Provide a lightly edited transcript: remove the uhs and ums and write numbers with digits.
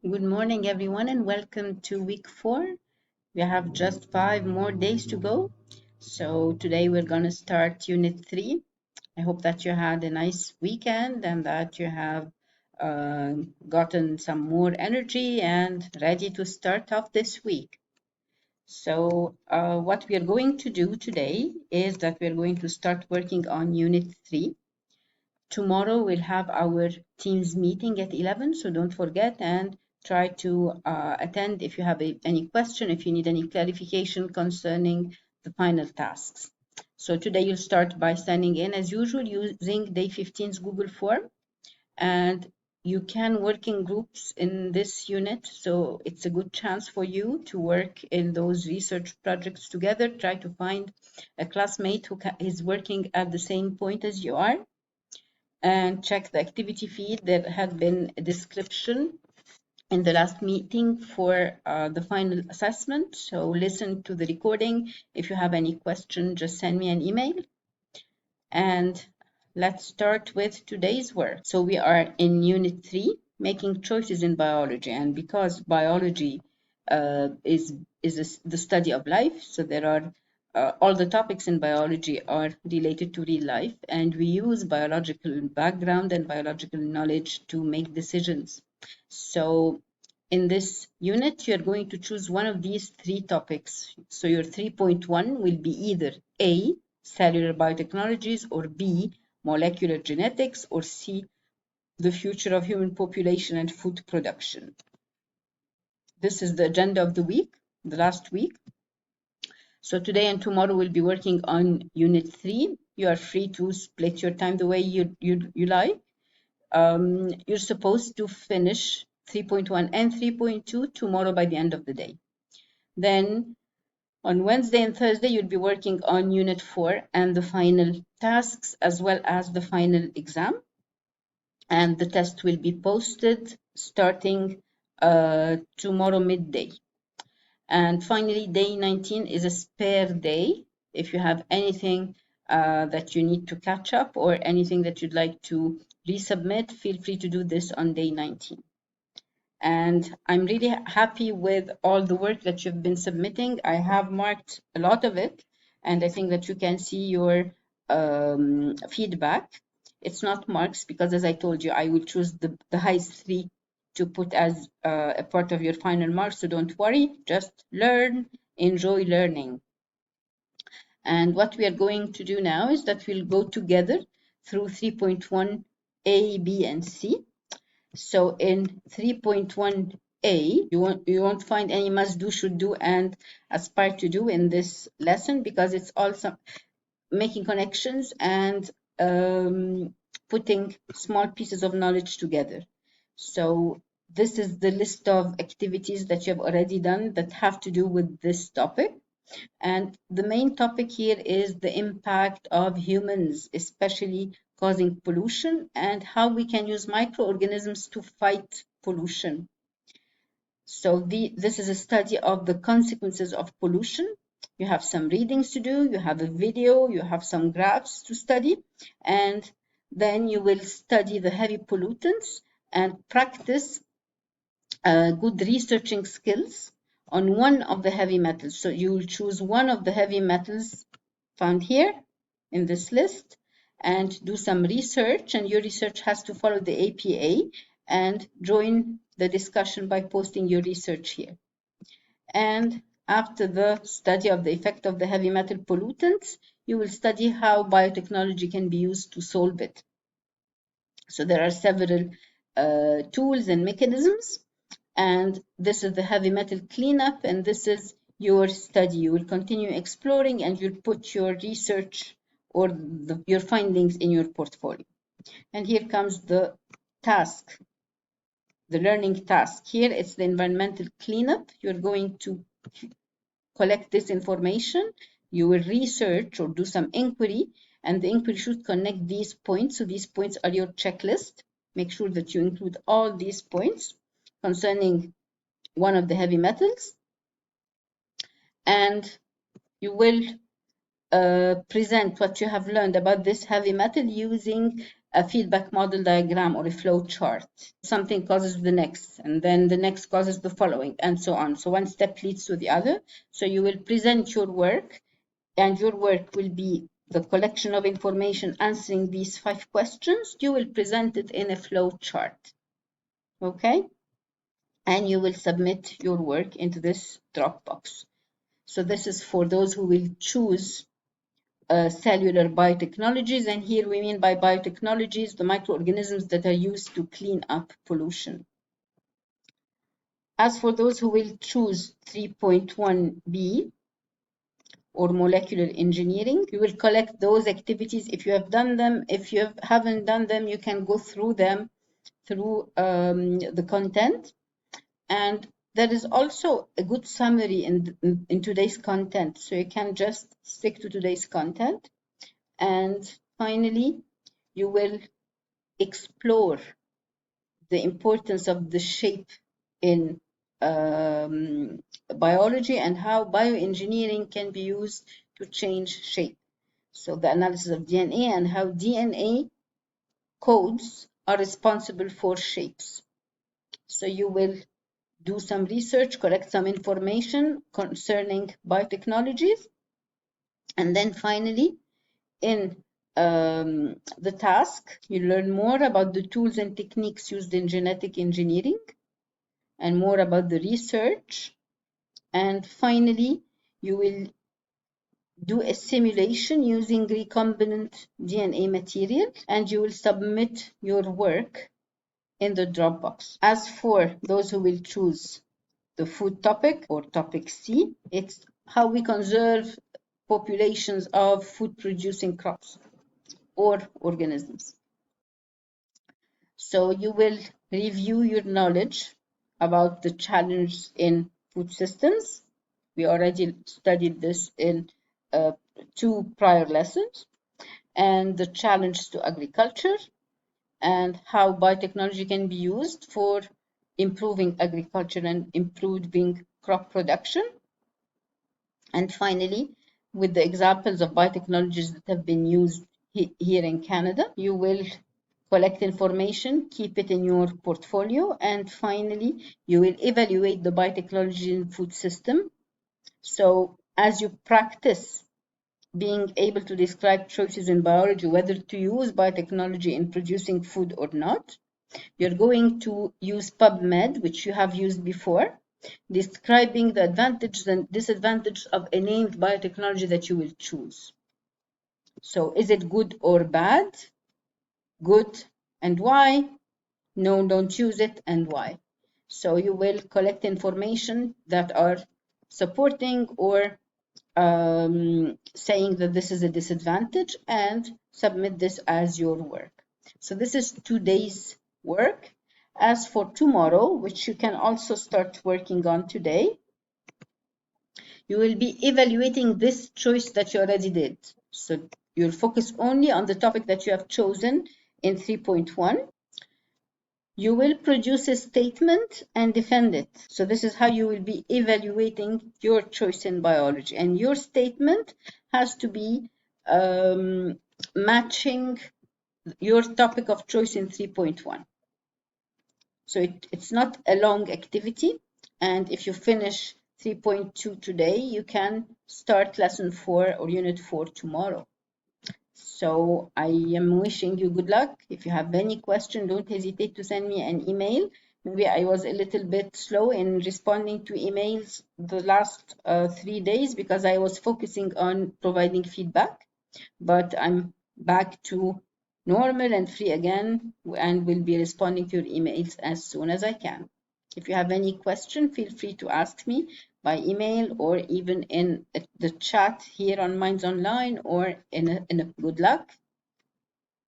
Good morning, everyone, and welcome to week 4. We have just 5 more days to go. So today we're going to start Unit 3. I hope that you had a nice weekend and that you have gotten some more energy and ready to start off this week. So what we are going to do today is that we're going to start working on Unit 3. Tomorrow we'll have our Teams meeting at 11, so don't forget and try to attend if you have any question, if you need any clarification concerning the final tasks. So today you'll start by signing in as usual using day 15's Google form, and you can work in groups in this unit, so it's a good chance for you to work in those research projects together. Try to find a classmate who is working at the same point as you are, and check the activity feed. There had been a description in the last meeting for the final assessment, so listen to the recording. If you have any question, just send me an email. And let's start with today's work. So we are in Unit 3, making choices in biology, and because biology is the study of life, so there are all the topics in biology are related to real life, and we use biological background and biological knowledge to make decisions. So in this unit, you're going to choose one of these 3 topics. So your 3.1 will be either A, cellular biotechnologies, or B, molecular genetics, or C, the future of human population and food production. This is the agenda of the week, the last week. So today and tomorrow we'll be working on Unit 3. You are free to split your time the way you like. You're supposed to finish 3.1 and 3.2 tomorrow by the end of the day. Then on Wednesday and Thursday, you'll be working on Unit 4 and the final tasks, as well as the final exam. And the test will be posted starting tomorrow midday. And finally, day 19 is a spare day. If you have anything that you need to catch up or anything that you'd like to resubmit, feel free to do this on day 19. And I'm really happy with all the work that you've been submitting. I have marked a lot of it, and I think that you can see your feedback. It's not marks because, as I told you, I will choose the highest 3 to put as a part of your final marks, so don't worry, just learn, enjoy learning. And what we are going to do now is that we'll go together through 3.1 A, B, and C. So in 3.1a, you won't find any must do, should do, and aspire to do in this lesson, because it's also making connections and putting small pieces of knowledge together. So this is the list of activities that you have already done that have to do with this topic. And the main topic here is the impact of humans, especially causing pollution, and how we can use microorganisms to fight pollution. So this is a study of the consequences of pollution. You have some readings to do, you have a video, you have some graphs to study, and then you will study the heavy pollutants and practice good researching skills on one of the heavy metals. So you will choose one of the heavy metals found here in this list and do some research, and your research has to follow the APA, and join the discussion by posting your research here. And after the study of the effect of the heavy metal pollutants, you will study how biotechnology can be used to solve it. So there are several tools and mechanisms, and this is the heavy metal cleanup, and this is your study. You will continue exploring, and you'll put your research or your findings in your portfolio. And here comes the task, the learning task. Here it's the environmental cleanup. You're going to collect this information. You will research or do some inquiry, and the inquiry should connect these points. So these points are your checklist. Make sure that you include all these points concerning one of the heavy metals, and you will present what you have learned about this heavy metal using a feedback model diagram or a flow chart. Something causes the next, and then the next causes the following, and so on. So one step leads to the other. So you will present your work, and your work will be the collection of information answering these 5 questions. You will present it in a flow chart. Okay? And you will submit your work into this Dropbox. So this is for those who will choose cellular biotechnologies, and here we mean by biotechnologies the microorganisms that are used to clean up pollution. As for those who will choose 3.1b or molecular engineering, you will collect those activities if you have done them. If you haven't done them, you can go through them through the content. And there is also a good summary in today's content, so you can just stick to today's content. And finally, you will explore the importance of the shape in biology and how bioengineering can be used to change shape. So the analysis of DNA and how DNA codes are responsible for shapes. So you will do some research, collect some information concerning biotechnologies, and then finally, in the task, you learn more about the tools and techniques used in genetic engineering and more about the research. And finally, you will do a simulation using recombinant DNA material, and you will submit your work in the Dropbox. As for those who will choose the food topic or topic C, it's how we conserve populations of food-producing crops or organisms. So you will review your knowledge about the challenges in food systems. We already studied this in 2 prior lessons, and the challenge to agriculture and how biotechnology can be used for improving agriculture and improving crop production. And finally, with the examples of biotechnologies that have been used here in Canada, you will collect information, keep it in your portfolio, and finally, you will evaluate the biotechnology in food system. So as you practice being able to describe choices in biology, whether to use biotechnology in producing food or not, you're going to use PubMed, which you have used before, describing the advantages and disadvantages of a named biotechnology that you will choose. So is it good or bad? Good, and why? No, don't use it, and why? So you will collect information that are supporting or saying that this is a disadvantage and submit this as your work. So this is today's work. As for tomorrow, which you can also start working on today, you will be evaluating this choice that you already did. So you'll focus only on the topic that you have chosen in 3.1. You will produce a statement and defend it. So this is how you will be evaluating your choice in biology. And your statement has to be matching your topic of choice in 3.1. So it's not a long activity. And if you finish 3.2 today, you can start lesson 4 or unit 4 tomorrow. So I am wishing you good luck. If you have any question, don't hesitate to send me an email. Maybe I was a little bit slow in responding to emails the last 3 days because I was focusing on providing feedback. But I'm back to normal and free again and will be responding to your emails as soon as I can. If you have any question, feel free to ask me by email or even in the chat here on Minds Online or in a good luck.